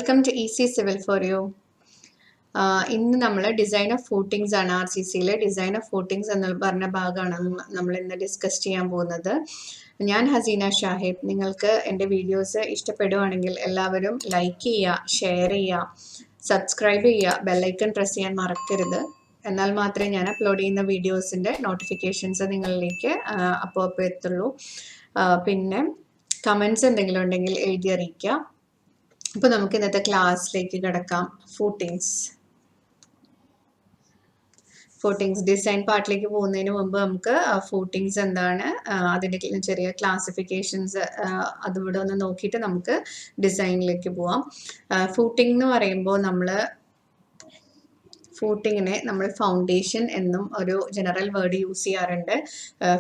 Welcome to easy civil for you. ഇന്ന് നമ്മൾ design of footings ആണ് RCCയിലെ ഡിസൈൻ ഓഫ് ഫൂട്ടിങ്സ് എന്ന് പറഞ്ഞ ഭാഗമാണ് നമ്മൾ ഇന്ന് ഡിസ്കസ് ചെയ്യാൻ പോകുന്നത്. ഞാൻ ഹസീന ഷാഹിബ്. നിങ്ങൾക്ക് എൻ്റെ വീഡിയോസ് ഇഷ്ടപ്പെടുവാണെങ്കിൽ എല്ലാവരും ലൈക്ക് ചെയ്യുക, ഷെയർ ചെയ്യുക, സബ്സ്ക്രൈബ് ചെയ്യുക, ബെല്ലൈക്കൺ പ്രസ് ചെയ്യാൻ മറക്കരുത്. എന്നാൽ മാത്രമേ ഞാൻ അപ്ലോഡ് ചെയ്യുന്ന വീഡിയോസിൻ്റെ നോട്ടിഫിക്കേഷൻസ് നിങ്ങളിലേക്ക് അപ്പോൾ എത്തുള്ളൂ. പിന്നെ കമൻസ് എന്തെങ്കിലും ഉണ്ടെങ്കിൽ എഴുതി അറിയിക്കുക. അപ്പോൾ നമുക്ക് ഇന്നത്തെ ക്ലാസ്സിലേക്ക് കിടക്കാം. ഫൂട്ടിങ്സ് ഡിസൈൻ പാർട്ടിലേക്ക് പോകുന്നതിന് മുമ്പ് നമുക്ക് ഫൂട്ടിങ്സ് എന്താണ്, അതിൻ്റെ ചെറിയ ക്ലാസിഫിക്കേഷൻസ് അതിവിടെ ഒന്ന് നോക്കിയിട്ട് നമുക്ക് ഡിസൈനിലേക്ക് പോവാം. ഫൂട്ടിംഗ് എന്ന് പറയുമ്പോൾ ഫൂട്ടിങ്ങിനെ നമ്മൾ ഫൗണ്ടേഷൻ എന്നും ഒരു ജനറൽ വേർഡ് യൂസ് ചെയ്യാറുണ്ട്.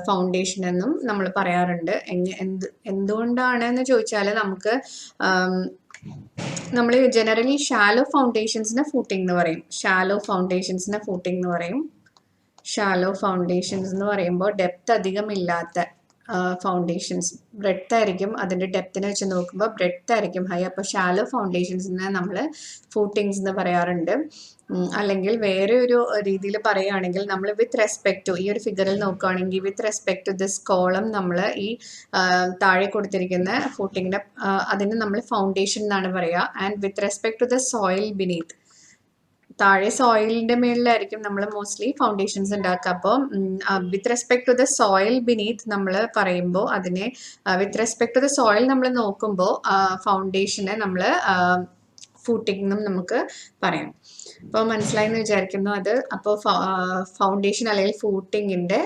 ഫൗണ്ടേഷൻ എന്നും നമ്മൾ പറയാറുണ്ട്. എന്തുകൊണ്ടാണെന്ന് ചോദിച്ചാൽ നമ്മൾ ജനറലി ഷാലോ ഫൗണ്ടേഷൻസിനെ ഫൂട്ടിംഗ് എന്ന് പറയും. ഷാലോ ഫൗണ്ടേഷൻസ് എന്ന് പറയുമ്പോൾ ഡെപ്ത് അധികം ഇല്ലാത്ത ഫൗണ്ടേഷൻസ്, ബ്രെഡ്ത്ത് ആയിരിക്കും അതിൻ്റെ ഡെപ്തിനെ വെച്ച് നോക്കുമ്പോൾ ബ്രെഡ്ത്ത് ആയിരിക്കും ഹൈ. അപ്പോൾ ഷാലോ ഫൗണ്ടേഷൻസിനെ നമ്മൾ ഫൂട്ടിങ്സ് എന്ന് പറയാറുണ്ട്. അല്ലെങ്കിൽ വേറെ ഒരു രീതിയിൽ പറയുകയാണെങ്കിൽ നമ്മൾ വിത്ത് റെസ്പെക്ട് ടു ഈ ഒരു ഫിഗറിൽ നോക്കുകയാണെങ്കിൽ with respect to this column നമ്മൾ ഈ താഴെ കൊടുത്തിരിക്കുന്ന ഫൂട്ടിങ്ങിൻ്റെ അതിന് നമ്മൾ ഫൗണ്ടേഷൻ എന്നാണ് പറയുക. And with respect to the soil beneath, താഴെ സോയിലിന്റെ മേളിലായിരിക്കും നമ്മൾ മോസ്റ്റ്ലി ഫൗണ്ടേഷൻസ് ഉണ്ടാക്കുക. അപ്പോൾ with respect to the soil beneath നമ്മൾ പറയുമ്പോൾ അതിനെ with respect to the soil നമ്മൾ നോക്കുമ്പോൾ ഫൗണ്ടേഷനെ നമ്മൾ ഫൂട്ടിംഗ് എന്നും നമുക്ക് പറയാം. അപ്പോൾ മനസ്സിലായെന്ന് വിചാരിക്കുന്നു അത്. അപ്പോൾ ഫൗണ്ടേഷൻ അല്ലെങ്കിൽ ഫൂട്ടിങ്ങിൻ്റെ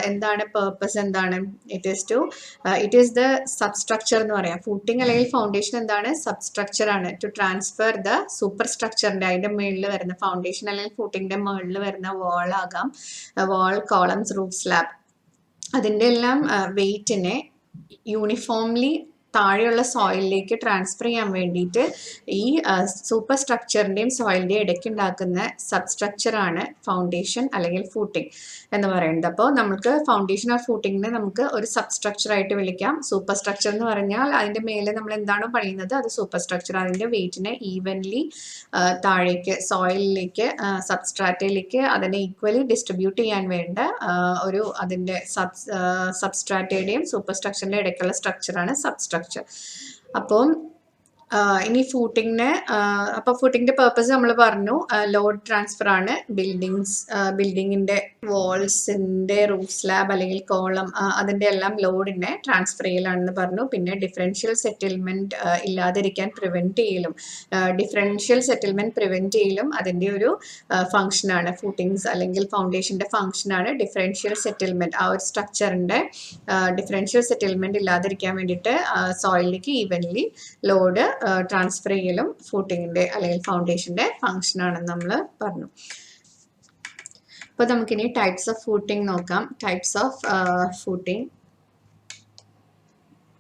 എന്താണ് പേർപ്പസ്, എന്താണ്? ഇറ്റ് ഈസ് ദ സബ്സ്ട്രക്ചർ എന്ന് പറയാം. ഫൂട്ടിങ് അല്ലെങ്കിൽ ഫൗണ്ടേഷൻ എന്താണ്? സബ്സ്ട്രക്ചർ ആണ്. ടു ട്രാൻസ്ഫർ ദ സൂപ്പർ സ്ട്രക്ചറിൻ്റെ അതിൻ്റെ മുകളിൽ വരുന്ന ഫൗണ്ടേഷൻ അല്ലെങ്കിൽ ഫൂട്ടിങ്ങിൻ്റെ മുകളിൽ വരുന്ന വാൾ ആകാം, വാൾ, കോളംസ്, റൂഫ്, സ്ലാബ്, അതിൻ്റെ എല്ലാം വെയിറ്റിനെ യൂണിഫോംലി താഴെയുള്ള സോയിലിലേക്ക് ട്രാൻസ്ഫർ ചെയ്യാൻ വേണ്ടിയിട്ട് ഈ സൂപ്പർ സ്ട്രക്ചറിൻ്റെയും സോയിലിൻ്റെയും ഇടയ്ക്ക് ഉണ്ടാക്കുന്ന സബ്സ്ട്രക്ചറാണ് ഫൗണ്ടേഷൻ അല്ലെങ്കിൽ ഫൂട്ടിംഗ് എന്ന് പറയുന്നത്. അപ്പോൾ നമുക്ക് ഫൗണ്ടേഷൻ ഓർ ഫൂട്ടിങ്ങിനെ നമുക്ക് ഒരു സബ്സ്ട്രക്ചറായിട്ട് വിളിക്കാം. സൂപ്പർ സ്ട്രക്ചർ എന്ന് പറഞ്ഞാൽ അതിൻ്റെ മേലെ നമ്മൾ എന്താണോ പണിയുന്നത് അത് സൂപ്പർ സ്ട്രക്ചർ. അതിൻ്റെ വെയിറ്റിനെ ഈവൻലി താഴേക്ക് സോയിലിലേക്ക്, സബ്സ്ട്രാറ്റയിലേക്ക് അതിനെ ഈക്വലി ഡിസ്ട്രിബ്യൂട്ട് ചെയ്യാൻ വേണ്ട ഒരു അതിൻ്റെ സബ്സ്ട്രാറ്റയുടെയും സൂപ്പർ സ്ട്രക്ചറിൻ്റെ ഇടയ്ക്കുള്ള സ്ട്രക്ചറാണ് സബ്സ്ട്രക്ചർ. അപ്പോൾ ഇനി ഫൂട്ടിങ്ങിന്, അപ്പോൾ ഫൂട്ടിങ്ങിന്റെ പേർപ്പസ് നമ്മൾ പറഞ്ഞു, ലോഡ് ട്രാൻസ്ഫർ ആണ്. ബിൽഡിങ്ങിന്റെ വാൾസിന്റെ റൂഫ് സ്ലാബ് അല്ലെങ്കിൽ കോളം അതിന്റെ എല്ലാം ലോഡിനെ ട്രാൻസ്ഫർ ചെയ്യലാണെന്ന് പറഞ്ഞു. പിന്നെ ഡിഫറൻഷ്യൽ സെറ്റിൽമെന്റ് ഇല്ലാതിരിക്കാൻ പ്രിവെന്റ് ചെയ്യലും അതിന്റെ ഒരു ഫംഗ്ഷനാണ്. ഫൂട്ടിങ്സ് അല്ലെങ്കിൽ ഫൗണ്ടേഷന്റെ ഫംഗ്ഷനാണ് ഡിഫറൻഷ്യൽ സെറ്റിൽമെന്റ്. ആ ഒരു സ്ട്രക്ചറിന്റെ ഡിഫറൻഷ്യൽ സെറ്റിൽമെന്റ് ഇല്ലാതിരിക്കാൻ വേണ്ടിയിട്ട് സോയിലിലേക്ക് ഈവൻലി ലോഡ് ട്രാൻസ്ഫർ ചെയ്യലും ഫൂട്ടിങ്ങിന്റെ അല്ലെങ്കിൽ ഫൗണ്ടേഷന്റെ ഫംഗ്ഷൻ ആണെന്ന് നമ്മൾ പറഞ്ഞു. അപ്പോൾ നമുക്കിനി ടൈപ്സ് ഓഫ് ഫൂട്ടിംഗ് നോക്കാം. ടൈപ്സ് ഓഫ് ഫൂട്ടിംഗ്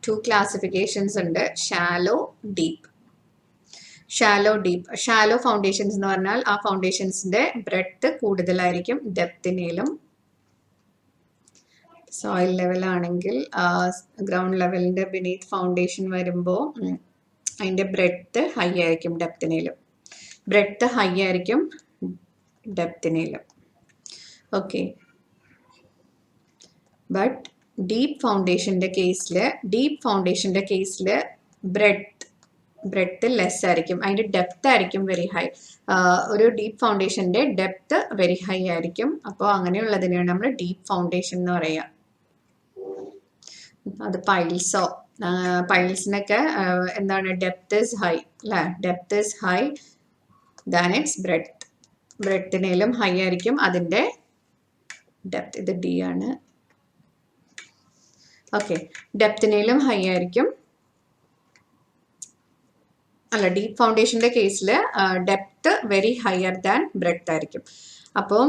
2 ക്ലാസിഫിക്കേഷൻസ് ഉണ്ട്. Shallow, deep. ഷാലോ ഫൗണ്ടേഷൻസ് എന്ന് പറഞ്ഞാൽ ആ ഫൗണ്ടേഷൻസിന്റെ ബ്രെഡ്ത്ത് കൂടുതലായിരിക്കും ഡെപ്തിനേലും. സോയിൽ ലെവലാണെങ്കിൽ ഗ്രൗണ്ട് ലെവലിന്റെ ബിനീത്ത് ഫൗണ്ടേഷൻ വരുമ്പോൾ അതിൻ്റെ ബ്രെഡ്ത്ത് ഹൈ ആയിരിക്കും ഡെപ്തിനേലും. ഓക്കെ. ബട്ട് ഡീപ്പ് ഫൗണ്ടേഷന്റെ കേസിൽ ബ്രെഡ്ത്ത് ലെസ് ആയിരിക്കും, അതിൻ്റെ ഡെപ്ത് ആയിരിക്കും വെരി ഹൈ. ഒരു ഡീപ്പ് ഫൗണ്ടേഷന്റെ ഡെപ്ത് വെരി ഹൈ ആയിരിക്കും. അപ്പോൾ അങ്ങനെയുള്ളതിനെയാണ് നമ്മൾ ഡീപ്പ് ഫൗണ്ടേഷൻ എന്ന് പറയുക. അത് പൈൽസിനൊക്കെ എന്താണ്, ഡെപ്ത് ഈസ് ഹൈ അല്ലേ? Depth is high than it's ബ്രെഡ്ത്തിനേലും ഹൈ ആയിരിക്കും അതിൻ്റെ ഡെപ്ത്. ഇത് ഡി ആണ്. ഓക്കെ. ഡെപ്തിനേലും ഹൈ ആയിരിക്കും. ഡീപ്പ് ഫൗണ്ടേഷന്റെ കേസിൽ depth very higher than breadth ആയിരിക്കും. അപ്പോൾ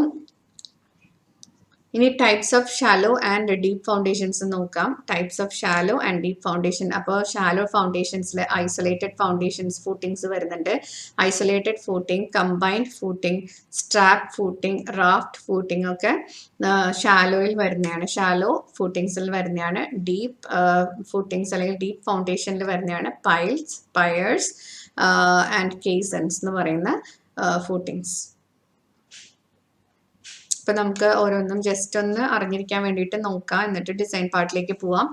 ഇനി types of shallow and deep foundations നോക്കാം. Types of shallow and deep foundation. അപ്പോൾ ഷാലോ ഫൗണ്ടേഷൻസിൽ ഐസൊലേറ്റഡ് ഫൗണ്ടേഷൻസ് ഫൂട്ടിങ്സ് വരുന്നുണ്ട്. Isolated footing, combined footing, strap footing, raft footing ഒക്കെ ഷാലോയിൽ വരുന്നതാണ്, ഷാലോ ഫൂട്ടിങ്സിൽ വരുന്നതാണ്. ഡീപ്പ് ഫൂട്ടിങ്സ് അല്ലെങ്കിൽ ഡീപ്പ് ഫൗണ്ടേഷനിൽ വരുന്നതാണ് പൈൽസ്, പയേഴ്സ്, ആൻഡ് കേസൺസ് എന്ന് പറയുന്ന ഫൂട്ടിങ്സ്. ഇപ്പൊ നമുക്ക് ഓരോന്നും ജസ്റ്റ് ഒന്ന് അറിഞ്ഞിരിക്കാൻ വേണ്ടിയിട്ട് നോക്കാം, എന്നിട്ട് ഡിസൈൻ പാർട്ടിലേക്ക് പോവാം.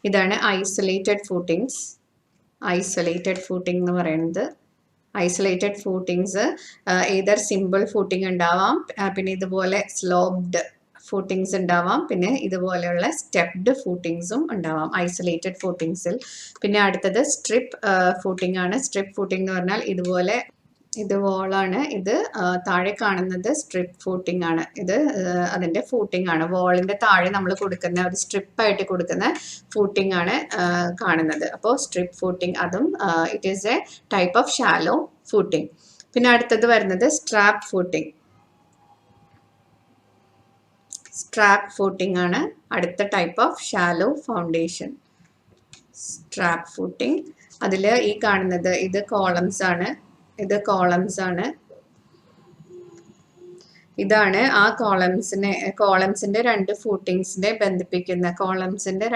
ഇതാണ് ഐസൊലേറ്റഡ് ഫൂട്ടിങ്സ്. ഐസൊലേറ്റഡ് ഫൂട്ടിംഗ് എന്ന് പറയുന്നത്, isolated footings either simple footing ഉണ്ടാവാം, പിന്നെ ഇതുപോലെ സ്ലോപ്ഡ് ഫൂട്ടിങ്സ് ഉണ്ടാവാം, പിന്നെ ഇതുപോലെയുള്ള സ്റ്റെപ്ഡ് ഫൂട്ടിങ്സും ഉണ്ടാവാം ഐസൊലേറ്റഡ് ഫൂട്ടിങ്സിൽ. പിന്നെ അടുത്തത് സ്ട്രിപ്പ് ഫൂട്ടിംഗ് ആണ്. സ്ട്രിപ്പ് ഫൂട്ടിംഗ് എന്ന് പറഞ്ഞാൽ ഇതുപോലെ ഇത് വോളാണ്, ഇത് താഴെ കാണുന്നത് സ്ട്രിപ്പ് ഫൂട്ടിംഗ് ആണ്. ഇത് അതിന്റെ ഫൂട്ടിംഗ് ആണ്. വോളിന്റെ താഴെ നമ്മൾ കൊടുക്കുന്ന ഒരു സ്ട്രിപ്പായിട്ട് കൊടുക്കുന്ന ഫൂട്ടിംഗ് ആണ് കാണുന്നത്. അപ്പോൾ സ്ട്രിപ്പ് ഫൂട്ടിംഗ് അതും it is a type of shallow footing. പിന്നെ അടുത്തത് വരുന്നത് സ്ട്രാപ്പ് ഫൂട്ടിംഗ്. സ്ട്രാപ്പ് ഫൂട്ടിംഗ് ആണ് അടുത്ത type of shallow foundation. Strap footing അതിൽ ഈ കാണുന്നത് ഇത് കോളംസ് ആണ്, ഇത് കോളംസ് ആണ്. ഇതാണ് ആ കോളംസിന്റെ രണ്ട് ഫൂട്ടിങ്സിനെ ബന്ധിപ്പിക്കുന്ന കോളംസിന്റെ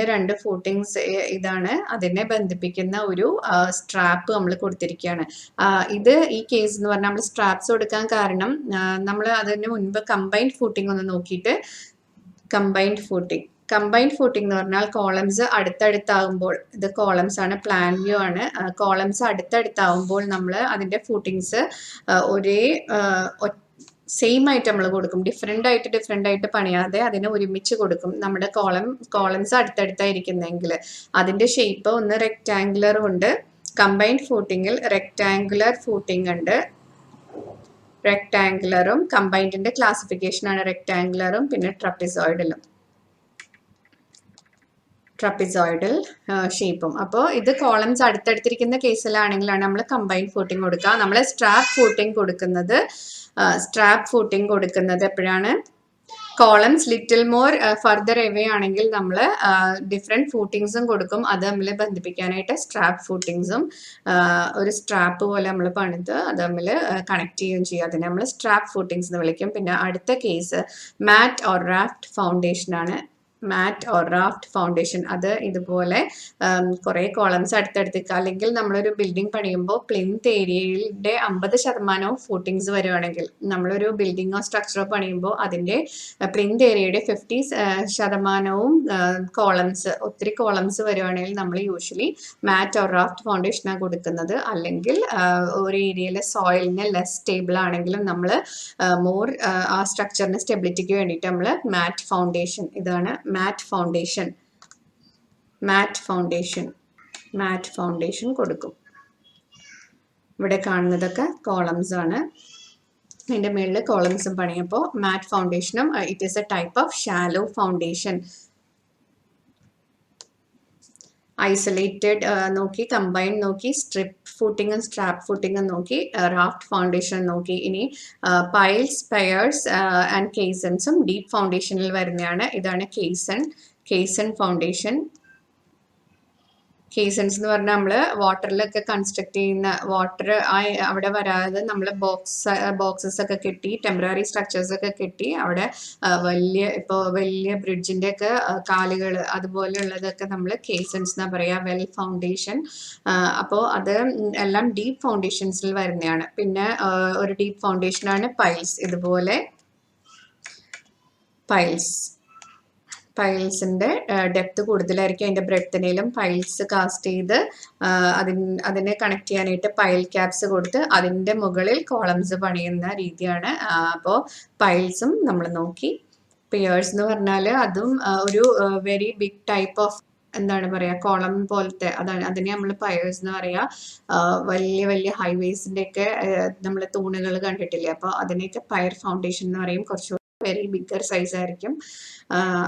രണ്ട് ഫൂട്ടിങ്സ് ഇതാണ് അതിനെ ബന്ധിപ്പിക്കുന്ന ഒരു സ്ട്രാപ്പ് നമ്മൾ കൊടുത്തിരിക്കുകയാണ്. ഇത് ഈ കേസ് എന്ന് പറഞ്ഞാൽ നമ്മൾ സ്ട്രാപ്സ് കൊടുക്കാൻ കാരണം നമ്മൾ അതിന് മുൻപ് കമ്പൈൻഡ് ഫൂട്ടിംഗ് ഒന്ന് നോക്കിയിട്ട്, കമ്പൈൻഡ് ഫൂട്ടിംഗ് എന്ന് പറഞ്ഞാൽ കോളംസ് അടുത്തടുത്താകുമ്പോൾ, ഇത് കോളംസ് ആണ്, പ്ലാൻ വ്യൂ ആണ്. കോളംസ് അടുത്തടുത്താകുമ്പോൾ നമ്മൾ അതിന്റെ ഫൂട്ടിങ്സ് ഒരേ സെയിം ആയിട്ട് നമ്മൾ കൊടുക്കും. ഡിഫറെന്റ് ആയിട്ട് പണിയാതെ അതിനെ ഒരുമിച്ച് കൊടുക്കും. നമ്മുടെ കോളംസ് അടുത്തടുത്തായിരിക്കുന്നെങ്കിൽ അതിന്റെ ഷേപ്പ് ഒന്ന് റെക്ടാങ്കുലറും ഉണ്ട്. കമ്പൈൻഡ് ഫൂട്ടിങ്ങിൽ റെക്ടാങ്കുലർ ഫൂട്ടിംഗ് ഉണ്ട്. റെക്ടാങ്കുലറും കമ്പൈൻഡിന്റെ ക്ലാസിഫിക്കേഷൻ ആണ് റെക്ടാങ്കുലറും പിന്നെ ട്രപ്പിസോയിഡൽ ഷേപ്പും. അപ്പോൾ ഇത് കോളംസ് അടുത്തടുത്തിരിക്കുന്ന കേസിലാണെങ്കിലാണ് നമ്മൾ കമ്പൈൻഡ് ഫൂട്ടിംഗ് കൊടുക്കുക. നമ്മൾ സ്ട്രാപ്പ് ഫൂട്ടിംഗ് കൊടുക്കുന്നത് എപ്പോഴാണ്? Columns little more further away ആണെങ്കിൽ നമ്മൾ ഡിഫറെന്റ് ഫൂട്ടിങ്സും കൊടുക്കും. അത് തമ്മിൽ ബന്ധിപ്പിക്കാനായിട്ട് സ്ട്രാപ്പ് ഫൂട്ടിങ്സും ഒരു സ്ട്രാപ്പ് പോലെ നമ്മൾ പണിത് അത് തമ്മിൽ കണക്ട് ചെയ്യുകയും ചെയ്യും. അതിനെ നമ്മൾ സ്ട്രാപ്പ് ഫൂട്ടിങ്സ് എന്ന് വിളിക്കും. പിന്നെ അടുത്ത case mat or raft foundation ആണ്. അത് ഇതുപോലെ കുറെ കോളംസ് അടുത്തടുത്തേക്ക്, അല്ലെങ്കിൽ നമ്മളൊരു ബിൽഡിംഗ് പണിയുമ്പോൾ പ്ലിന്ത് ഏരിയയുടെ 50% ഫൂട്ടിങ്സ് വരുവാണെങ്കിൽ, നമ്മളൊരു ബിൽഡിങ്ങോ സ്ട്രക്ചറോ പണിയുമ്പോൾ അതിന്റെ പ്ലിന്ത് ഏരിയയുടെ 50% ഒത്തിരി കോളംസ് വരുവാണെങ്കിൽ നമ്മൾ യൂഷ്വലി മാറ്റ് ഓർ റാഫ്റ്റ് ഫൗണ്ടേഷനാണ് കൊടുക്കുന്നത്. അല്ലെങ്കിൽ ഒരു ഏരിയയിലെ സോയിലിന് ലെസ് സ്റ്റേബിൾ ആണെങ്കിലും നമ്മൾ മോർ ആ സ്ട്രക്ചറിന് സ്റ്റെബിലിറ്റിക്ക് വേണ്ടിയിട്ട് നമ്മൾ മാറ്റ് ഫൗണ്ടേഷൻ കൊടുക്കും. ഇവിടെ കാണുന്നതൊക്കെ കോളംസ് ആണ്. ഇതിന്റെ മേളിൽ കോളംസും പണിയപ്പോൾ മാറ്റ് ഫൗണ്ടേഷനും it is a type of shallow foundation. Isolated നോക്കി, കമ്പൈൻഡ് നോക്കി, സ്ട്രിപ്പ് ഫൂട്ടിങ്ങും സ്ട്രാപ്പ് ഫൂട്ടിങ്ങും നോക്കി, റാഫ്റ്റ് ഫൗണ്ടേഷൻ നോക്കി. ഇനി പൈൽസ്, പെയേഴ്സ് ആൻഡ് കേസൺസും ഡീപ്പ് ഫൗണ്ടേഷനിൽ വരുന്നതാണ്. ഇതാണ് കേസൺ ഫൗണ്ടേഷൻ. കേസൺസ് എന്ന് പറഞ്ഞാൽ നമ്മൾ വാട്ടറിലൊക്കെ കൺസ്ട്രക്ട് ചെയ്യുന്ന, വാട്ടർ അവിടെ വരാതെ നമ്മൾ ബോക്സസ് ഒക്കെ കെട്ടി, ടെമ്പററി സ്ട്രക്ചേഴ്സ് ഒക്കെ കെട്ടി അവിടെ വലിയ ബ്രിഡ്ജിന്റെ ഒക്കെ കാലുകൾ അതുപോലെയുള്ളതൊക്കെ നമ്മൾ കേസൺസ് എന്നാ പറയാ, വെൽ ഫൗണ്ടേഷൻ. അപ്പോൾ അത് എല്ലാം ഡീപ്പ് ഫൗണ്ടേഷൻസിൽ വരുന്നതാണ്. പിന്നെ ഒരു ഡീപ്പ് ഫൗണ്ടേഷനാണ് പൈൽസ്. ഇതുപോലെ പൈൽസിന്റെ ഡെപ്ത് കൂടുതലായിരിക്കും. അതിന്റെ ബ്രെഡ്ത്തിനേലും പൈൽസ് കാസ്റ്റ് ചെയ്ത് അതിനെ കണക്ട് ചെയ്യാനായിട്ട് പൈൽ ക്യാപ്സ് കൊടുത്ത് അതിന്റെ മുകളിൽ കോളംസ് പണിയുന്ന രീതിയാണ്. അപ്പോൾ പൈൽസും നമ്മൾ നോക്കി. പിയേഴ്സ് എന്ന് പറഞ്ഞാൽ അതും ഒരു വെരി ബിഗ് ടൈപ്പ് ഓഫ് എന്താണ് പറയാ, കോളം പോലത്തെ, അതിനെ നമ്മൾ പയേഴ്സ് എന്ന് പറയാ. വലിയ ഹൈവേസിന്റെ ഒക്കെ നമ്മൾ തൂണുകൾ കണ്ടിട്ടില്ലേ, അപ്പോൾ അതിനെയൊക്കെ പയർ ഫൗണ്ടേഷൻ എന്ന് പറയും. കുറച്ച് വെരി ബിഗർ സൈസ് ആയിരിക്കും.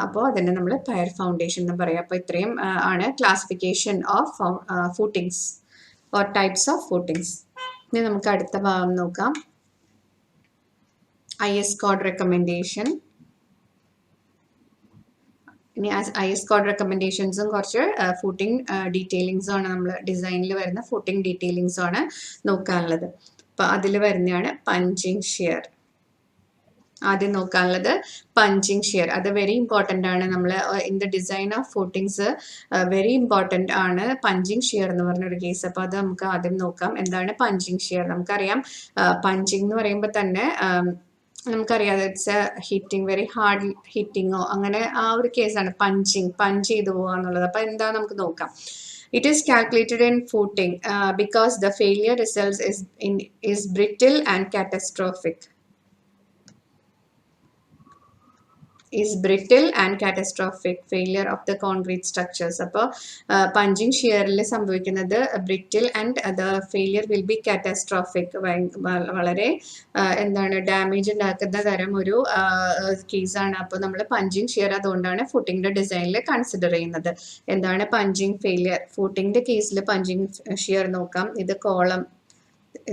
അപ്പോൾ അതിനെ നമ്മൾ പയർ ഫൗണ്ടേഷൻ എന്ന് പറയാം. അപ്പോൾ ഇത്രയും ആണ് classification of footings or types of footings. ഇനി നമുക്ക് അടുത്ത ഭാഗം നോക്കാം. IS code recommendation. ഇനി IS കോഡ് റെക്കമെൻഡേഷൻസും കുറച്ച് ഫൂട്ടിംഗ് ഡീറ്റെയിലിങ്സും ആണ്, നമ്മൾ ഡിസൈനിൽ വരുന്ന ഫൂട്ടിംഗ് ഡീറ്റെയിലിങ്സും ആണ് നോക്കാനുള്ളത്. അപ്പോൾ അതിൽ വരുന്നതാണ് പഞ്ചിങ് ഷിയർ. ആദ്യം നോക്കാനുള്ളത് പഞ്ചിങ് ഷിയർ. അത് വെരി ഇമ്പോർട്ടൻ്റ് ആണ്. നമ്മൾ in the design of footings very important ആണ് പഞ്ചിങ് ഷിയർ എന്ന് പറഞ്ഞൊരു കേസ്. അപ്പോൾ അത് നമുക്ക് ആദ്യം നോക്കാം. എന്താണ് പഞ്ചിങ് ഷിയർ? നമുക്കറിയാം പഞ്ചിങ് എന്ന് പറയുമ്പോൾ തന്നെ നമുക്കറിയാം ഇറ്റ്സ് ഹിറ്റിംഗ്, വെരി ഹാർഡ് ഹിറ്റിങ്ങോ അങ്ങനെ ആ ഒരു കേസാണ് പഞ്ച് ചെയ്തു പോകുക എന്നുള്ളത്. അപ്പോൾ എന്താ നമുക്ക് നോക്കാം. It is calculated in footing because the failure results is brittle and catastrophic. Is brittle and catastrophic failure of the concrete structures. അപ്പോൾ പഞ്ചിങ് ഷിയറിൽ സംഭവിക്കുന്നത് ബ്രിറ്റിൽ and the failure will be catastrophic. വളരെ എന്താണ് ഡാമേജ് ഉണ്ടാക്കുന്ന തരം ഒരു കേസാണ്. അപ്പോൾ നമ്മൾ പഞ്ചിങ് ഷിയർ അതുകൊണ്ടാണ് ഫുട്ടിങ്ങിന്റെ ഡിസൈനിൽ കൺസിഡർ ചെയ്യുന്നത്. എന്താണ് പഞ്ചിങ് ഫെയിലിയർ? ഫുട്ടിങ്ങിന്റെ കേസിൽ പഞ്ചിങ് ഷിയർ നോക്കാം.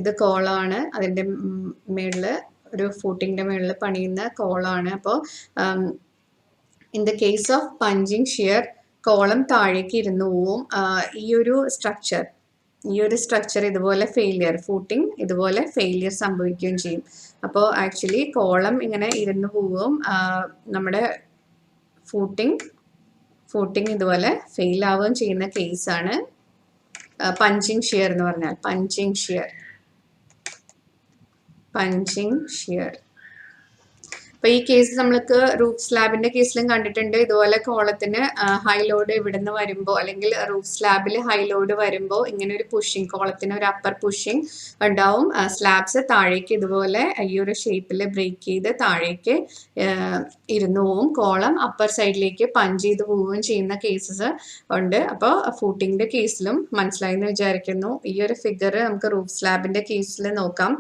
ഇത് കോളാണ്, അതിൻ്റെ മേളിൽ ഒരു ഫൂട്ടിങ്ങിന്റെ മുകളിൽ പണിയുന്ന കോളാണ്. അപ്പോൾ in the case of punching shear column താഴേക്ക് ഇരുന്ന് പോവും. ഈ ഒരു സ്ട്രക്ചർ ഇതുപോലെ ഫൂട്ടിങ് ഇതുപോലെ ഫെയിലിയർ സംഭവിക്കുകയും ചെയ്യും. അപ്പോൾ ആക്ച്വലി കോളം ഇങ്ങനെ ഇരുന്ന് പോവും, നമ്മുടെ ഫൂട്ടിങ് ഇതുപോലെ ഫെയിൽ ആവുകയും ചെയ്യുന്ന കേസാണ് പഞ്ചിങ് ഷിയർ എന്ന് പറഞ്ഞാൽ. Punching shear. അപ്പോൾ ഈ കേസ് നമ്മൾക്ക് റൂഫ് സ്ലാബിന്റെ കേസിലും കണ്ടിട്ടുണ്ട്. ഇതുപോലെ കോളത്തിന് ഹൈ ലോഡ് ഇവിടെ നിന്ന് വരുമ്പോൾ, അല്ലെങ്കിൽ റൂഫ് സ്ലാബിൽ ഹൈ ലോഡ് വരുമ്പോൾ ഇങ്ങനെ ഒരു പുഷിങ്, കോളത്തിന് ഒരു അപ്പർ പുഷിങ് ഉണ്ടാവും. സ്ലാബ്സ് താഴേക്ക് ഇതുപോലെ ഈ ഒരു ഷേപ്പിൽ ബ്രേക്ക് ചെയ്ത് താഴേക്ക് ഇരുന്നു പോവും. കോളം അപ്പർ സൈഡിലേക്ക് പഞ്ച് ചെയ്ത് പോവുകയും ചെയ്യുന്ന കേസസ് ഉണ്ട്. അപ്പോൾ ഫൂട്ടിങ്ങിന്റെ കേസിലും മനസ്സിലായി എന്ന് വിചാരിക്കുന്നു. ഈ ഒരു ഫിഗർ നമുക്ക് റൂഫ് സ്ലാബിന്റെ കേസിൽ നോക്കാം.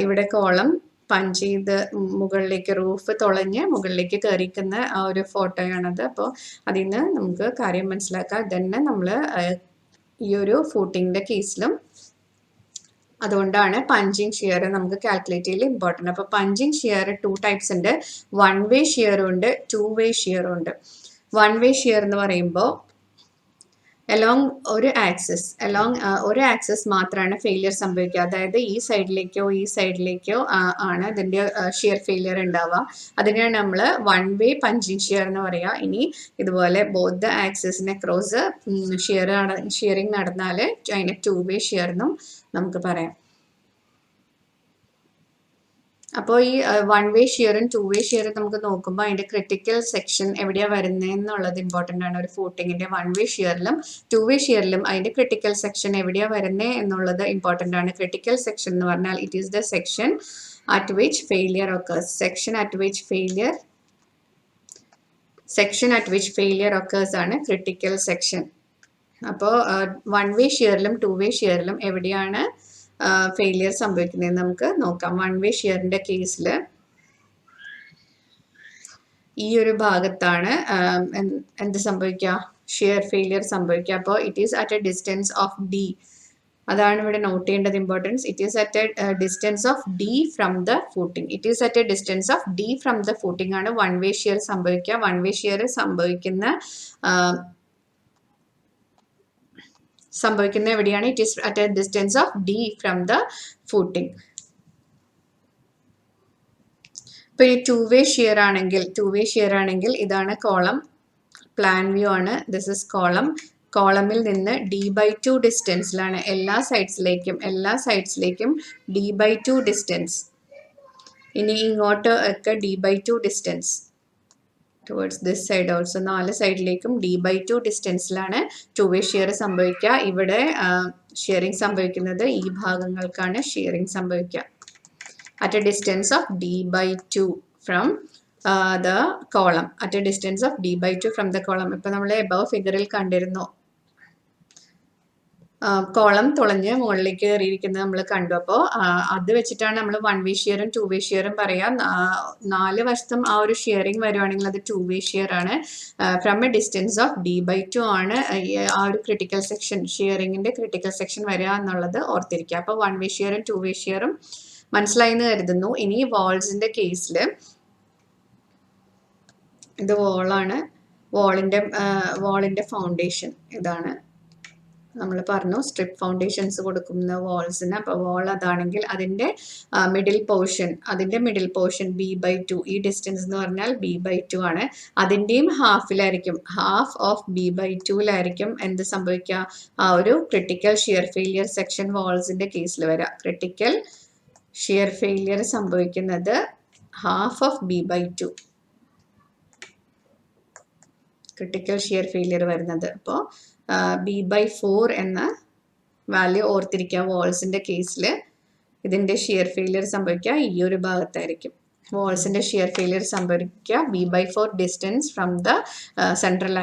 ഇവിടെ കോളം പഞ്ച് ചെയ്ത് മുകളിലേക്ക്, റൂഫ് തുളഞ്ഞ് മുകളിലേക്ക് കയറിക്കുന്ന ആ ഒരു ഫോട്ടോയാണത്. അപ്പോൾ അതിൽ നിന്ന് നമുക്ക് കാര്യം മനസ്സിലാക്കാം. തന്നെ നമ്മൾ ഈ ഒരു ഫൂട്ടിങ്ങിന്റെ കേസിലും അതുകൊണ്ടാണ് പഞ്ചിങ് ഷിയർ നമുക്ക് കാൽക്കുലേറ്റ് ചെയ്യൽ ഇമ്പോർട്ടൻ്റ്. അപ്പോൾ പഞ്ചിങ് ഷിയർ 2 ടൈപ്സ് ഉണ്ട്. 1 വേ ഷിയറും ഉണ്ട്, 2 വേ ഷിയറും ഉണ്ട്. 1 വേ ഷിയർ എന്ന് പറയുമ്പോൾ അലോങ് ഒരു ആക്സിസ് മാത്രമാണ് ഫെയിലിയർ സംഭവിക്കുക. അതായത് ഈ സൈഡിലേക്കോ ആണ് അതിൻ്റെ ഷിയർ ഫെയിലിയർ ഉണ്ടാവുക. അതിനെയാണ് നമ്മൾ 1 വേ പഞ്ചിങ് ഷിയർ എന്ന് പറയുക. ഇനി ഇതുപോലെ ബോത്ത് ദ ആക്സിസിനെ ക്രോസ് ഷിയറിങ് നടന്നാൽ അതിനെ 2 വേ ഷിയർ എന്നും നമുക്ക് പറയാം. അപ്പോൾ ഈ 1 വേ ഷിയറും 2 വേ ഷിയറും നമുക്ക് നോക്കുമ്പോൾ അതിന്റെ ക്രിട്ടിക്കൽ സെക്ഷൻ എവിടെയാ വരുന്നത് എന്നുള്ളത് ഇമ്പോർട്ടൻ്റ് ആണ്. ഒരു ഫൂട്ടിങ്ങിന്റെ 1 വേ ഷിയറിലും 2 വേ ഷിയറിലും അതിന്റെ ക്രിട്ടിക്കൽ സെക്ഷൻ എവിടെയാ വരുന്നത് എന്നുള്ളത് ഇമ്പോർട്ടൻ്റ് ആണ്. ക്രിട്ടിക്കൽ സെക്ഷൻ എന്ന് പറഞ്ഞാൽ it is the section at which failure occurs. Section at which failure occurs ആണ് ക്രിട്ടിക്കൽ സെക്ഷൻ. അപ്പോൾ 1 വേ ഷിയറിലും 2 വേ ഷിയറിലും എവിടെയാണ് ഫെയിലിയർ സംഭവിക്കുന്നത് നമുക്ക് നോക്കാം. 1 വേ ഷിയറിന്റെ കേസിൽ ഈ ഒരു ഭാഗത്താണ് എന്ത് സംഭവിക്കുക, ഷിയർ ഫെയിലിയർ സംഭവിക്കുക. അപ്പോൾ it is at a distance of D. അതാണ് ഇവിടെ നോട്ട് ചെയ്യേണ്ടത് importance. It is at a distance of D from the footing. ആണ് 1 വേ ഷിയർ സംഭവിക്കുക. 1 വേ ഷിയർ സംഭവിക്കുന്ന എവിടെയാണ്? It is at a distance of D from the footing. ഇപ്പൊ ഈ 2 way shear ആണെങ്കിൽ ഇതാണ് കോളം, പ്ലാൻ വ്യൂ ആണ്. ദിസ് ഇസ് കോളമിൽ നിന്ന് d/2 ഡിസ്റ്റൻസിലാണ് എല്ലാ സൈഡ്സിലേക്കും d/2 ഡിസ്റ്റൻസ്. ഇനി ഇങ്ങോട്ട് ഒക്കെ d/2 distance towards this side also. 4 സൈഡിലേക്കും d/2 ഡിസ്റ്റൻസിലാണ് 2 വേ ഷിയർ സംഭവിക്കുക. ഇവിടെ ഷിയറിംഗ് സംഭവിക്കുന്നത് ഈ ഭാഗങ്ങൾക്കാണ് ഷിയറിംഗ് സംഭവിക്കുക. At a distance of d/2 from the column. ഇപ്പൊ നമ്മൾ എബവ് ഫിഗറിൽ കണ്ടിരുന്നു, കോളം തുളഞ്ഞ് മുകളിലേക്ക് കയറിയിരിക്കുന്നത് നമ്മൾ കണ്ടു. അപ്പോൾ അത് വെച്ചിട്ടാണ് നമ്മൾ 1 വേ ഷിയറും 2 വേ ഷിയറും പറയാം. 4 വശത്തും ആ ഒരു ഷിയറിംഗ് വരുവാണെങ്കിൽ അത് 2 വേ ഷിയർ ആണ്. From A distance of d/2 ആണ് ആ ഒരു ക്രിട്ടിക്കൽ സെക്ഷൻ, ഷിയറിംഗിന്റെ ക്രിട്ടിക്കൽ സെക്ഷൻ വരിക എന്നുള്ളത് ഓർത്തിരിക്കുക. അപ്പോൾ 1 വേ ഷിയറും 2 വേ ഷിയറും മനസ്സിലായി എന്ന് കരുതുന്നു. ഇനി വാൾസിന്റെ കേസിൽ ഇത് വാളിന്റെ ഫൗണ്ടേഷൻ ഇതാണ്. നമ്മൾ പറഞ്ഞു സ്ട്രിപ്പ് ഫൗണ്ടേഷൻസ് കൊടുക്കുന്ന വാൾസിന്. അപ്പോൾ വാൾ അതാണെങ്കിൽ അതിൻ്റെ മിഡിൽ പോർഷൻ B/2, ഈ ഡിസ്റ്റൻസ് എന്ന് പറഞ്ഞാൽ B/2 ആണ്. അതിൻ്റെയും ഹാഫിലായിരിക്കും, ഹാഫ് ഓഫ് B/2ലായിരിക്കും എന്ത് സംഭവിക്കുക, ആ ഒരു ക്രിട്ടിക്കൽ ഷിയർ ഫെയിലിയർ സെക്ഷൻ വാൾസിന്റെ കേസിൽ വരിക. ക്രിട്ടിക്കൽ ഷിയർ ഫെയിലിയർ സംഭവിക്കുന്നത് half of B/2, critical shear failure വരുന്നത്. അപ്പോൾ B/4 എന്ന വാല്യൂ ഓർത്തിരിക്കുക. വാൾസിന്റെ കേസിൽ ഇതിന്റെ ഷിയർ ഫെയിലിയർ സംഭവിക്കുക ഈ ഒരു ഭാഗത്തായിരിക്കും. വാൾസിന്റെ ഷിയർ ഫെയിലിയർ സംഭവിക്കുക B/4 distance from the central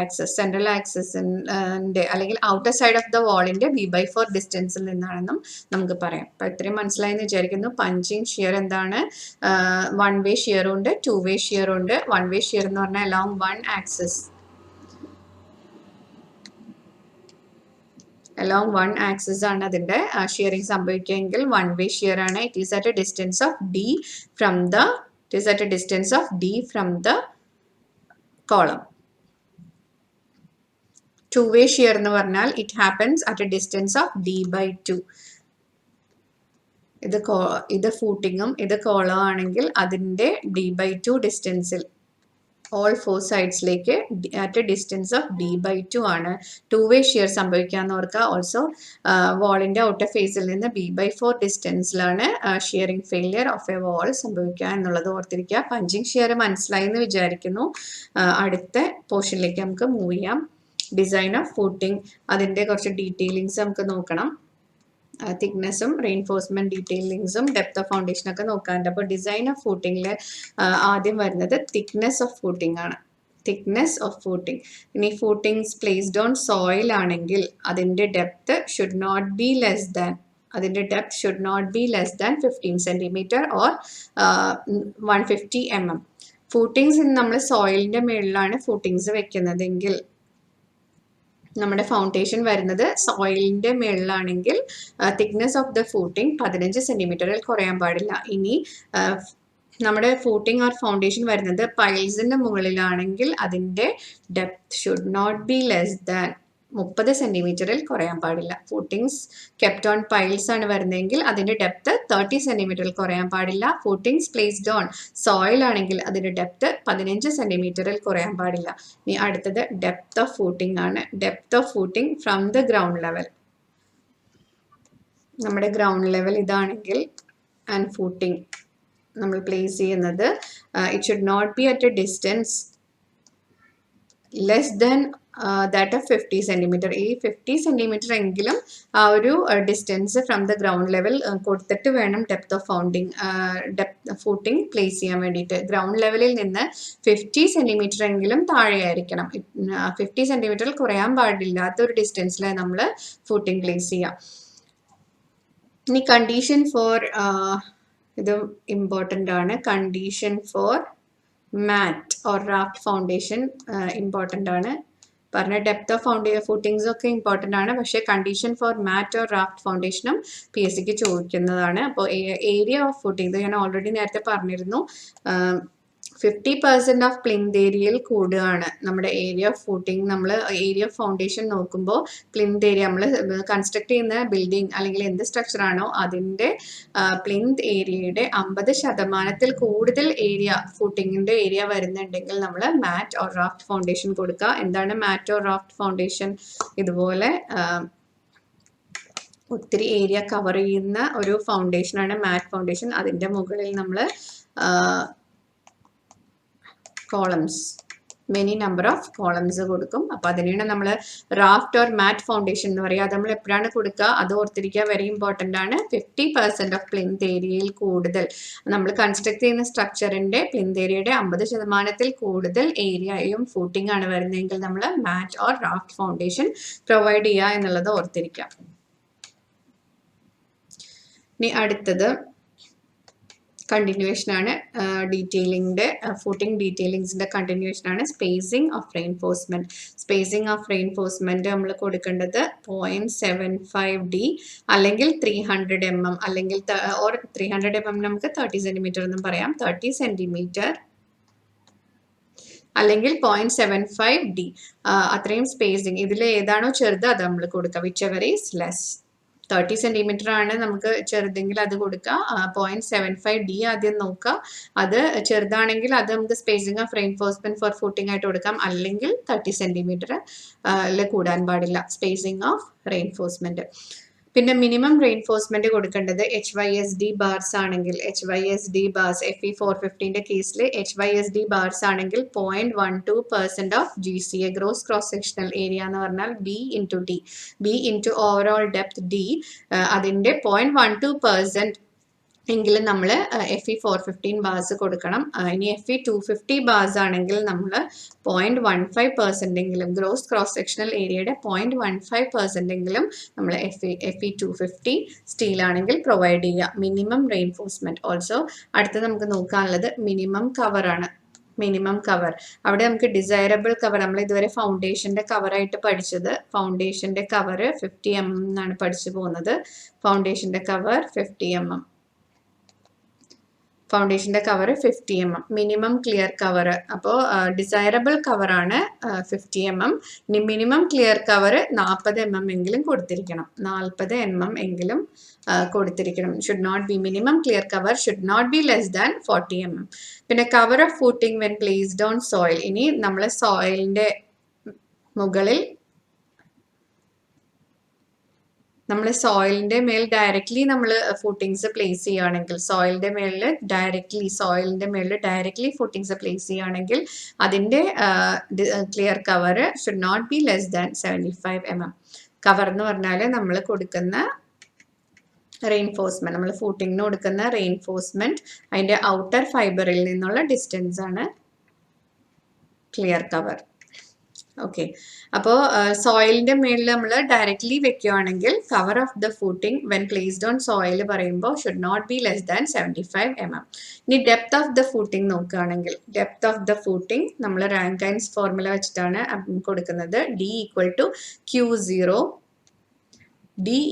ആക്സസിന്റെ അല്ലെങ്കിൽ ഔട്ടർ സൈഡ് ഓഫ് ദ വാളിന്റെ B/4 ഡിസ്റ്റൻസിൽ നിന്നാണെന്നും നമുക്ക് പറയാം. അപ്പൊ ഇത്രയും മനസ്സിലായെന്ന് വിചാരിക്കുന്നു. പഞ്ചിങ് ഷിയർ എന്താണ്? 1 വേ ഷിയറും ഉണ്ട്, 2 വേ ഷിയറും ഉണ്ട്. 1 വേ ഷിയർ എന്ന് പറഞ്ഞാൽ along 1 axis, along one axis ആണ് അതിന്റെ ഷിയറിംഗ് സംഭവിക്കുകയെങ്കിൽ 1 വേ ഷിയർ ആണ്. It is at a distance of D from the column. 2 way shear എന്ന് പറഞ്ഞാൽ it happens at a distance of D/2. ഇത് ഫൂട്ടിങ്ങും ഇത് കോളം ആണെങ്കിൽ അതിന്റെ D/2 ഡിസ്റ്റൻസിൽ all 4 സൈഡ്സിലേക്ക് at a distance of D/2 ആണ് 2 വേ ഷിയർ സംഭവിക്കാന്ന് ഓർക്കുക. ഓൾസോ വാളിന്റെ ഔട്ടർ ഫേസിൽ നിന്ന് B/4 ഡിസ്റ്റൻസിലാണ് shearing failure of a wall സംഭവിക്കുക എന്നുള്ളത് ഓർത്തിരിക്കുക. പഞ്ചിങ് ഷിയർ മനസ്സിലായി എന്ന് വിചാരിക്കുന്നു. അടുത്ത പോർഷനിലേക്ക് നമുക്ക് മൂവ് ചെയ്യാം. ഡിസൈൻ ഓഫ് ഫൂട്ടിംഗ്, അതിന്റെ കുറച്ച് ഡീറ്റെയിലിങ്സ് നമുക്ക് നോക്കണം. തിക്നെസ്സും റെയിൻഫോഴ്സ്മെന്റ് ഡീറ്റെയിലിങ്സും ഡെപ്ത് ഓഫ് ഫൗണ്ടേഷൻ ഒക്കെ നോക്കാറുണ്ട്. അപ്പോൾ ഡിസൈൻ ഓഫ് ഫൂട്ടിങ്ങിൽ ആദ്യം വരുന്നത് തിക്നെസ് ഓഫ് ഫൂട്ടിംഗ് ആണ്. Thickness of footing. ഇനി ഫൂട്ടിങ്സ് പ്ലേസ്ഡ് ഓൺ സോയിൽ ആണെങ്കിൽ അതിന്റെ depth should not be less than 15 centimetre or 150 mm. Footings നമ്മൾ സോയിലിന്റെ മുകളിലാണ് ഫൂട്ടിങ്സ് വെക്കുന്നതെങ്കിൽ, നമ്മുടെ ഫൗണ്ടേഷൻ വരുന്നത് സോയിലിന്റെ മുകളിലാണെങ്കിൽ തിക്നെസ് ഓഫ് ദ ഫൂട്ടിംഗ് 15 സെന്റിമീറ്ററിൽ കുറയാൻ പാടില്ല. ഇനി നമ്മുടെ ഫൂട്ടിംഗ് ഓർ ഫൗണ്ടേഷൻ വരുന്നത് പൈൽസിന്റെ മുകളിലാണെങ്കിൽ അതിന്റെ depth should not be less than 30 സെന്റിമീറ്ററിൽ കുറയാൻ പാടില്ല. ഫൂട്ടിങ്സ് കെപ്റ്റ് ഓൺ പൈൽസ് ആണ് വരുന്നതെങ്കിൽ അതിന്റെ ഡെപ്ത് 30 സെന്റിമീറ്ററിൽ കുറയാൻ പാടില്ല. ഫൂട്ടിങ്സ് പ്ലേസ്ഡ് ഓൺ സോയിൽ ആണെങ്കിൽ അതിന്റെ ഡെപ്ത് 15 സെന്റിമീറ്ററിൽ കുറയാൻ പാടില്ല. ഇനി അടുത്തത് ഡെപ്ത് ഓഫ് ഫൂട്ടിംഗ് ആണ്. Depth of footing from the ground level. നമ്മുടെ ഗ്രൗണ്ട് ലെവൽ ഇതാണെങ്കിൽ ആൻഡ് ഫൂട്ടിംഗ് നമ്മൾ പ്ലേസ് ചെയ്യുന്നത് it should not be at a distance less than that of 50 centimetre. ഈ 50 സെന്റിമീറ്റർ എങ്കിലും ആ ഒരു distance from the ground level കൊടുത്തിട്ട് വേണം ഡെപ്ത് ഓഫ് ഫൂട്ടിംഗ് പ്ലേസ് ചെയ്യാൻ വേണ്ടിയിട്ട്. ഗ്രൗണ്ട് ലെവലിൽ നിന്ന് 50 സെന്റിമീറ്റർ എങ്കിലും താഴെയായിരിക്കണം. 50 സെന്റിമീറ്ററിൽ കുറയാൻ പാടില്ലാത്തൊരു ഡിസ്റ്റൻസിൽ നമ്മൾ ഫൂട്ടിംഗ് പ്ലേസ് ചെയ്യാം. ഇനി കണ്ടീഷൻ ഫോർ ഇത് ഇമ്പോർട്ടൻ്റ് ആണ്. Condition for mat or raft foundation important ആണ്. പറഞ്ഞ ഡെപ്ത് ഓഫ് ഫൂട്ടിങ്സ് ഒക്കെ ഇമ്പോർട്ടൻ്റ് ആണ്. പക്ഷേ condition for mat or raft ഫൗണ്ടേഷനും PSCക്ക് ചോദിക്കുന്നതാണ്. അപ്പോൾ ഏരിയ ഓഫ് ഫൂട്ടിംഗ്, ഇത് ഞാൻ ഓൾറെഡി നേരത്തെ പറഞ്ഞിരുന്നു. 50% ഓഫ് പ്ലിന്ത് ഏരിയയിൽ കൂടുകയാണ് നമ്മുടെ ഏരിയ ഓഫ് ഫൂട്ടിംഗ്. നമ്മൾ ഏരിയ ഓഫ് ഫൗണ്ടേഷൻ നോക്കുമ്പോൾ പ്ലിന്ത് ഏരിയ നമ്മൾ കൺസ്ട്രക്ട് ചെയ്യുന്ന ബിൽഡിംഗ് അല്ലെങ്കിൽ എന്ത് സ്ട്രക്ചർ ആണോ അതിൻ്റെ പ്ലിന്ത് ഏരിയയുടെ 50% കൂടുതൽ ഏരിയ ഫൂട്ടിങ്ങിൻ്റെ ഏരിയ വരുന്നുണ്ടെങ്കിൽ നമ്മൾ മാറ്റ് ഓർ റാഫ്റ്റ് ഫൗണ്ടേഷൻ കൊടുക്കുക. എന്താണ് മാറ്റ് ഓർ റാഫ്റ്റ് ഫൗണ്ടേഷൻ? ഇതുപോലെ ഒത്തിരി ഏരിയ കവർ ചെയ്യുന്ന ഒരു ഫൗണ്ടേഷനാണ് മാറ്റ് ഫൗണ്ടേഷൻ. അതിൻ്റെ മുകളിൽ നമ്മൾ columns, many number of columns കൊടുക്കും. അപ്പോൾ അതിനാണ് നമ്മൾ റാഫ്റ്റ് ഓർ മാറ്റ് ഫൗണ്ടേഷൻ എന്ന് പറയുക. അത് നമ്മൾ എപ്പോഴാണ് കൊടുക്കുക അത് ഓർത്തിരിക്കുക, വെരി ഇമ്പോർട്ടൻ്റ് ആണ്. 50% ഓഫ് പ്ലിന്ത് ഏരിയയിൽ കൂടുതൽ നമ്മൾ കൺസ്ട്രക്ട് ചെയ്യുന്ന സ്ട്രക്ചറിന്റെ പ്ലിന്ത് ഏരിയയുടെ 50% കൂടുതൽ ഏരിയയും ഫൂട്ടിംഗ് ആണ് വരുന്നതെങ്കിൽ നമ്മൾ മാറ്റ് ഓർ റാഫ്റ്റ് ഫൗണ്ടേഷൻ പ്രൊവൈഡ് ചെയ്യുക എന്നുള്ളത് ഓർത്തിരിക്കുക. ഇനി അടുത്തത് കണ്ടിന്യൂവേഷൻ ആണ്. ഡീറ്റെയിലിംഗിന്റെ ഫൂട്ടിംഗ് ഡീറ്റെയിലിംഗ്സിന്റെ കണ്ടിന്യൂവേഷൻ ആണ്. Spacing of reinforcement. Spacing of reinforcement നമ്മൾ കൊടുക്കേണ്ടത് 0.75D അല്ലെങ്കിൽ 300 mm അല്ലെങ്കിൽ 300 mm നമുക്ക് 30 സെന്റിമീറ്റർ എന്നും പറയാം. 30 സെന്റിമീറ്റർ അല്ലെങ്കിൽ 0.75D അത്രയും സ്പേസിങ് ഇതിൽ ഏതാണോ ചെറുത് അത് നമ്മൾ കൊടുക്കുക which ever is less 30 centimetre ആണ് നമുക്ക് ചെറുതെങ്കിൽ അത് കൊടുക്കുക 0.75D ആദ്യം നോക്കുക അത് ചെറുതാണെങ്കിൽ അത് നമുക്ക് spacing of reinforcement for footing ആയിട്ട് കൊടുക്കാം അല്ലെങ്കിൽ 30 സെന്റിമീറ്റർ കൂടാൻ പാടില്ല സ്പേസിങ് ഓഫ് റെയിൻഫോഴ്സ്മെന്റ് പിന്നെ മിനിമം റെയിൻഫോഴ്സ്മെന്റ് കൊടുക്കേണ്ടത് HYSD ബാർസ് ആണെങ്കിൽ HYSD ബാർസ് FE450ന്റെ കേസിൽ HYSD ബാർസ് ആണെങ്കിൽ 0.12% of GCA gross cross sectional area എന്ന് പറഞ്ഞാൽ B into overall depth D അതിന്റെ 0.12% എങ്കിലും നമ്മൾ FE415 ബാർസ് കൊടുക്കണം ഇനി FE250 ബാർസ് ആണെങ്കിൽ നമ്മൾ 0.15% എങ്കിലും ഗ്രോസ് ക്രോസ് സെക്ഷണൽ ഏരിയയുടെ 0.15% എങ്കിലും നമ്മൾ FE250 സ്റ്റീൽ ആണെങ്കിൽ പ്രൊവൈഡ് ചെയ്യുക മിനിമം റെയിൻഫോഴ്സ്മെന്റ് ഓൾസോ അടുത്ത് നമുക്ക് നോക്കാനുള്ളത് മിനിമം കവർ ആണ് മിനിമം കവർ അവിടെ നമുക്ക് ഡിസൈറബിൾ കവർ നമ്മൾ ഇതുവരെ ഫൗണ്ടേഷന്റെ കവറായിട്ട് പഠിച്ചത് ഫൗണ്ടേഷന്റെ കവർ 50 mm എന്നാണ് പഠിച്ചു പോകുന്നത് ഫൗണ്ടേഷന്റെ കവർ 50 mm ഫൗണ്ടേഷന്റെ cover 50 mm minimum clear cover അപ്പോൾ ഡിസൈറബിൾ കവർ ആണ് 50 mm ഇനി മിനിമം ക്ലിയർ കവർ 40 mm എങ്കിലും കൊടുത്തിരിക്കണം 40 mm എങ്കിലും കൊടുത്തിരിക്കണം should not be minimum clear cover should not be less than 40 mm പിന്നെ cover of footing when placed on soil ഇനി നമ്മൾ സോയിലിന്റെ മുകളിൽ നമ്മൾ സോയിലിന്റെ മേൽ ഡയറക്ട്ലി നമ്മൾ ഫൂട്ടിങ്സ് പ്ലേസ് ചെയ്യുകയാണെങ്കിൽ സോയിലിന്റെ മേളിൽ ഡയറക്ട്ലി ഫൂട്ടിങ്സ് പ്ലേസ് ചെയ്യുകയാണെങ്കിൽ അതിന്റെ clear cover should not be less than 75 mm cover എന്ന് പറഞ്ഞാൽ നമ്മൾ കൊടുക്കുന്ന റെയിൻഫോഴ്സ്മെന്റ് നമ്മൾ ഫൂട്ടിങ്ങിന് കൊടുക്കുന്ന റെയിൻഫോഴ്സ്മെന്റ് അതിന്റെ ഔട്ടർ ഫൈബറിൽ നിന്നുള്ള ഡിസ്റ്റൻസ് ആണ് ക്ലിയർ കവർ ഓക്കെ അപ്പോൾ സോയിലിന്റെ മേളിൽ നമ്മൾ ഡയറക്ട്ലി വെക്കുകയാണെങ്കിൽ cover of the footing when placed on soil പറയുമ്പോൾ should not be less than 75 mm ഇനി ഡെപ്ത് ഓഫ് ദ ഫൂട്ടിംഗ് നോക്കുകയാണെങ്കിൽ ഡെപ്ത് ഓഫ് ദ ഫൂട്ടിംഗ് നമ്മൾ റാങ്കൈൻസ് ഫോർമുല വെച്ചിട്ടാണ് കൊടുക്കുന്നത് D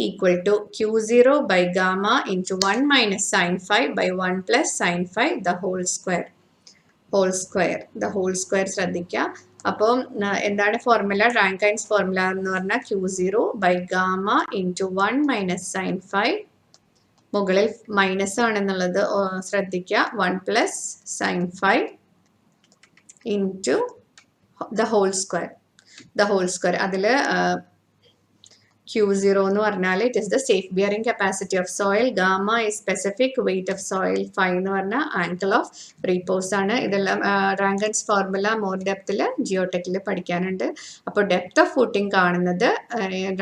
equal to Q0 by gamma into 1 minus sin phi by 1 plus sin phi the whole square ശ്രദ്ധിക്കുക അപ്പോൾ എന്താണ് formula Rankine's formula എന്ന് പറഞ്ഞാൽ Q0 by gamma into 1 minus sin phi മുകളിൽ minus ആണെന്നുള്ളത് ശ്രദ്ധിക്കുക 1 plus sin phi into the whole square അതിൽ Q0 എന്ന് പറഞ്ഞാൽ it is the safe bearing capacity of soil, gamma is specific weight of soil, phi എന്ന് പറഞ്ഞാൽ angle of repose ആണ് ഇതെല്ലാം റാങ്കൈൻസ് ഫോർമുല മോർ ഡെപ്തിൽ ജിയോടെക്കിൽ പഠിക്കാനുണ്ട് അപ്പോൾ ഡെപ്ത് ഓഫ് ഫൂട്ടിംഗ് കാണുന്നത്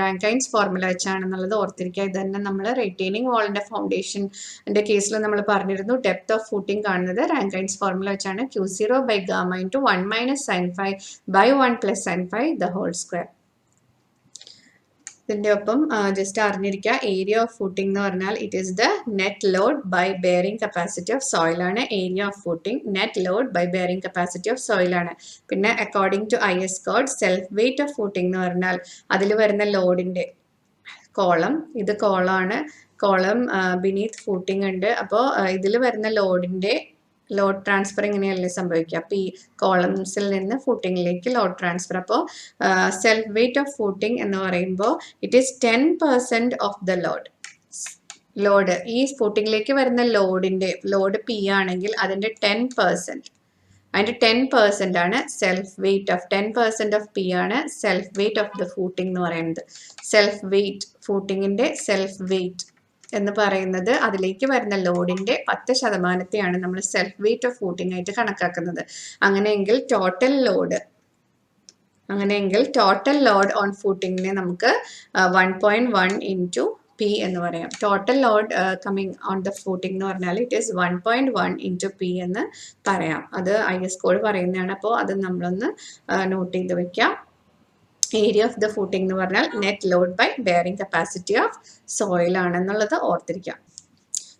റാങ്കൈൻസ് ഫോർമുല വെച്ചാണെന്നുള്ളത് ഓർത്തിരിക്കുക ഇത് തന്നെ നമ്മൾ റിറ്റെയിനിങ് വാളിന്റെ ഫൗണ്ടേഷന്റെ കേസിൽ നമ്മൾ പറഞ്ഞിരുന്നു ഡെപ്ത് ഓഫ് ഫൂട്ടിംഗ് കാണുന്നത് റാങ്കൈൻസ് ഫോർമുല വെച്ചാണ് Q0 by gamma into 1 minus sin phi by 1 plus sin phi the whole square ഇതിന്റെ ഒപ്പം ജസ്റ്റ് അറിഞ്ഞിരിക്കുക ഏരിയ ഓഫ് ഫൂട്ടിംഗ് എന്ന് പറഞ്ഞാൽ it is the net load by bearing capacity of soil ആണ് area of footing net load by bearing capacity of soil ആണ് പിന്നെ according to IS code self weight of footing എന്ന് പറഞ്ഞാൽ അതിൽ വരുന്ന ലോഡിന്റെ കോളം ഇത് കോളാണ് കോളം ബിനീത്ത് ഫൂട്ടിംഗ് ഉണ്ട് അപ്പോൾ ഇതിൽ വരുന്ന ലോഡ് ട്രാൻസ്ഫർ ഇങ്ങനെയല്ലേ സംഭവിക്കുക അപ്പോൾ ഈ കോളംസിൽ നിന്ന് ഫൂട്ടിങ്ങിലേക്ക് ലോഡ് ട്രാൻസ്ഫർ അപ്പോൾ സെൽഫ് വെയിറ്റ് ഓഫ് ഫൂട്ടിംഗ് എന്ന് പറയുമ്പോൾ it is 10% of the load ഈ ഫൂട്ടിങ്ങിലേക്ക് വരുന്ന ലോഡ് P ആണെങ്കിൽ അതിന്റെ 10% അതിന്റെ 10% ആണ് self weight of 10% of P ആണ് self weight of the footing എന്ന് പറയുന്നത് സെൽഫ് വെയിറ്റ് ഫൂട്ടിങ്ങിന്റെ സെൽഫ് വെയിറ്റ് എന്ന് പറയുന്നത് അതിലേക്ക് വരുന്ന ലോഡിന്റെ 10%ത്തെയാണ് നമ്മൾ സെൽഫ് വെയിറ്റ് ഓഫ് ഫൂട്ടിംഗ് ആയിട്ട് കണക്കാക്കുന്നത് അങ്ങനെയെങ്കിൽ ടോട്ടൽ ലോഡ് ഓൺ ഫൂട്ടിങ്ങിനെ നമുക്ക് 1.1 into P എന്ന് പറയാം total load coming on the footing എന്ന് പറഞ്ഞാൽ ഇറ്റ് ഈസ് 1.1 into P എന്ന് പറയാം അത് IS കോഡ് പറയുന്നതാണ് അപ്പോൾ അത് നമ്മളൊന്ന് നോട്ട് ചെയ്ത് വെക്കാം ഏരിയ ഓഫ് ദ ഫൂട്ടിംഗ് എന്ന് പറഞ്ഞാൽ net load by bearing capacity of soil ആണെന്നുള്ളത് ഓർത്തിരിക്കാം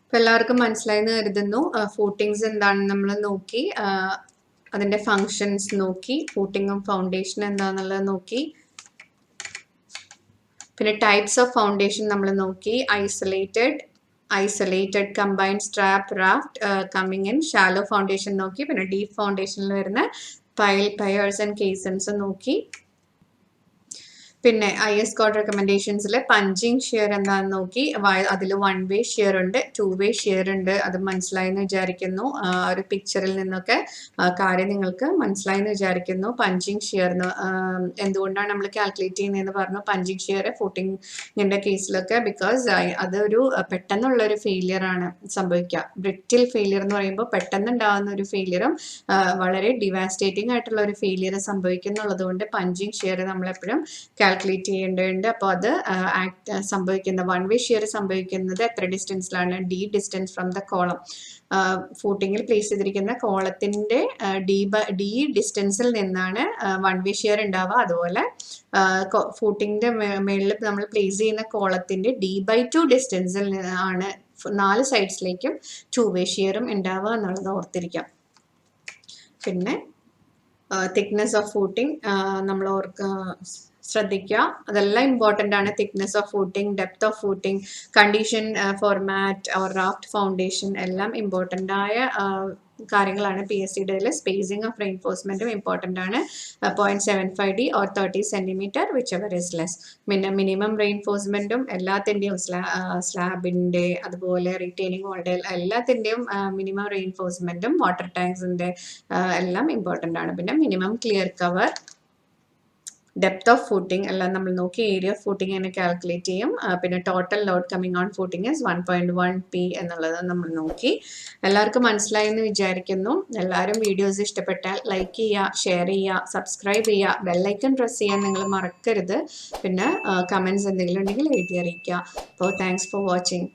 അപ്പോൾ എല്ലാവർക്കും മനസ്സിലായെന്ന് കരുതുന്നു ഫൂട്ടിങ്സ് എന്താണെന്ന് നമ്മൾ നോക്കി അതിന്റെ ഫങ്ഷൻസ് നോക്കി ഫൂട്ടിങ്ങും ഫൗണ്ടേഷൻ എന്താണെന്നുള്ളത് നോക്കി പിന്നെ ടൈപ്സ് ഓഫ് ഫൗണ്ടേഷൻ നമ്മൾ നോക്കി isolated combined strap raft coming in shallow foundation നോക്കി പിന്നെ ഡീപ്പ് ഫൗണ്ടേഷനിൽ വരുന്ന piers and caissons നോക്കി. പിന്നെ IS കോഡ് റെക്കമെൻഡേഷൻസിൽ പഞ്ചിങ് ഷിയർ എന്താണെന്ന് നോക്കി. അതിൽ 1 വേ ഷിയർ ഉണ്ട്, 2 വേ ഷിയർ ഉണ്ട്. അത് മനസ്സിലായെന്ന് വിചാരിക്കുന്നു. ഒരു പിക്ചറിൽ നിന്നൊക്കെ കാര്യം നിങ്ങൾക്ക് മനസ്സിലായെന്ന് വിചാരിക്കുന്നു. പഞ്ചിങ് ഷിയർ എന്തുകൊണ്ടാണ് നമ്മൾ കാൽക്കുലേറ്റ് ചെയ്യുന്നതെന്ന് പറഞ്ഞു. പഞ്ചിങ് ഷിയർ ഫൂട്ടിങ്ങിന്റെ കേസിലൊക്കെ ബിക്കോസ് അതൊരു പെട്ടെന്നുള്ള ഒരു ഫെയിലിയർ ആണ് സംഭവിക്കുക. ബ്രിറ്റിൽ ഫെയിലിയർ എന്ന് പറയുമ്പോൾ പെട്ടെന്ന് ഉണ്ടാകുന്ന ഒരു ഫെയിലിയറും വളരെ ഡിവാസ്റ്റേറ്റിംഗ് ആയിട്ടുള്ള ഒരു ഫെയിലിയർ സംഭവിക്കുന്നുള്ളത് കൊണ്ട് പഞ്ചിങ് ഷിയർ നമ്മളെപ്പോഴും കാൽക്കുലേറ്റ് ചെയ്യേണ്ടതുണ്ട്. അപ്പോൾ അത് സംഭവിക്കുന്ന 1 വേ ഷിയർ സംഭവിക്കുന്നത് എത്ര ഡിസ്റ്റൻസിലാണ്? D distance from the column. ഫൂട്ടിങ്ങിൽ പ്ലേസ് ചെയ്തിരിക്കുന്ന കോളത്തിന്റെ D ഡിസ്റ്റൻസിൽ നിന്നാണ് 1 വേ ഷിയർ ഉണ്ടാവുക. അതുപോലെ ഫൂട്ടിങ്ങിന്റെ മേളിൽ നമ്മൾ പ്ലേസ് ചെയ്യുന്ന കോളത്തിന്റെ D/2 ഡിസ്റ്റൻസിൽ ആണ് 4 സൈഡ്സിലേക്കും 2 വേ ഷിയറും ഉണ്ടാവുക എന്നുള്ളത് ഓർത്തിരിക്കാം. പിന്നെ തിക്നെസ് ഓഫ് ഫൂട്ടിങ് നമ്മൾ ശ്രദ്ധിക്കുക, അതെല്ലാം ഇമ്പോർട്ടൻ്റ് ആണ്. Thickness of footing, depth of footing, condition for mat or raft foundation എല്ലാം ഇമ്പോർട്ടൻ്റ് ആയ കാര്യങ്ങളാണ്. PSCയുടെ സ്പേസിംഗ് ഓഫ് റെയിൻഫോഴ്സ്മെന്റും ഇമ്പോർട്ടൻ്റ് ആണ്. 0.75D or 30 centimetre whichever is less. Minimum റെയിൻഫോഴ്സ്മെന്റും എല്ലാത്തിൻ്റെയും സ്ലാബിൻ്റെ അതുപോലെ റിറ്റെയിനിങ് വാളിൻ്റെ എല്ലാത്തിൻ്റെയും മിനിമം റെയിൻഫോഴ്സ്മെന്റും വാട്ടർ ടാങ്ക്സിൻ്റെ എല്ലാം ഇമ്പോർട്ടൻ്റ് ആണ്. പിന്നെ minimum clear cover, depth of footing എല്ലാം നമ്മൾ നോക്കി. ഏരിയ ഓഫ് ഫൂട്ടിങ് എങ്ങനെ കാൽക്കുലേറ്റ് ചെയ്യും. പിന്നെ total load coming on footing is 1.1 P എന്നുള്ളത് നമ്മൾ നോക്കി. എല്ലാവർക്കും മനസ്സിലായി എന്ന് വിചാരിക്കുന്നു. എല്ലാവരും വീഡിയോസ് ഇഷ്ടപ്പെട്ടാൽ ലൈക്ക് ചെയ്യുക, ഷെയർ ചെയ്യുക, സബ്സ്ക്രൈബ് ചെയ്യുക, ബെല്ലൈക്കൺ പ്രസ് ചെയ്യാൻ നിങ്ങൾ മറക്കരുത്. പിന്നെ കമൻസ് എന്തെങ്കിലും ഉണ്ടെങ്കിൽ എഴുതി അറിയിക്കുക. അപ്പോൾ താങ്ക്സ് ഫോർ വാച്ചിങ്.